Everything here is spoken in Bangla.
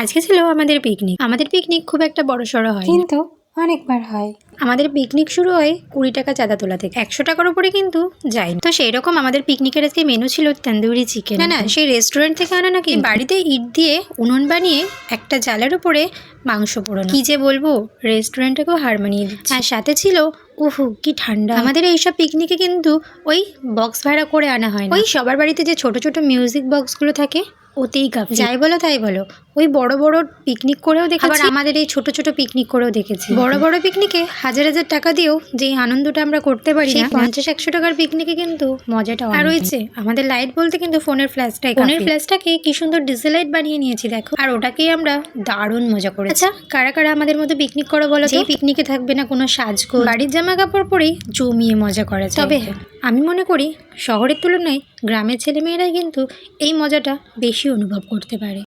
আজকে ছিল আমাদের পিকনিক। আমাদের পিকনিক খুব একটা বড়সড় হয় কিন্তু অনেকবার হয়। আমাদের পিকনিক শুরু হয় 20 টাকা চাঁদা তোলা থেকে, 100 টাকার উপরে কিন্তু যায়নি। তো সেই রকম আমাদের পিকনিকের আজকে মেনু ছিল তন্দুরি চিকেন। না সেই রেস্টুরেন্ট থেকে আনা নাকি, বাড়িতে ইট দিয়ে উনুন বানিয়ে একটা জালের উপরে মাংস পোড়ানো। কি যে বলবো, রেস্টুরেন্টটাকেও হার মানিয়ে দিচ্ছে। আর সাথে ছিল উহু কি ঠান্ডা। আমাদের এইসব পিকনিকে কিন্তু ওই বক্স ভাড়া করে আনা হয় না, ওই সবার বাড়িতে যে ছোট ছোট মিউজিক বক্সগুলো থাকে ওতেই কাপ। যাই বলো তাই বলো, ওই বড় বড় পিকনিক করেও দেখেছি, আবার আমাদের এই ছোট ছোট পিকনিক করেও দেখেছি। বড় বড় পিকনিকে হাজার হাজার টাকা দিয়েও যে আনন্দটা আমরা করতে পারি না, 50-100 টাকার পিকনিকে কিন্তু মজাটা। আর রয়েছে আমাদের লাইট বলতে কিন্তু ফোনের ফ্ল্যাশটাকে কি সুন্দর ডিজেল লাইট বানিয়ে নিয়েছি দেখো, আর ওটাকেই আমরা দারুণ মজা করেছি। আচ্ছা, কারা কারা আমাদের মধ্যে পিকনিক করো বলো? এই পিকনিকে থাকবে না কোনো সাজগোজ, বাড়ির জামা কাপড় পরেই জমিয়ে মজা করা যায়। তবে আমি মনে করি শহরের তুলনায় গ্রামের ছেলেমেয়েরাই কিন্তু এই মজাটা বেশি অনুভব করতে পারে।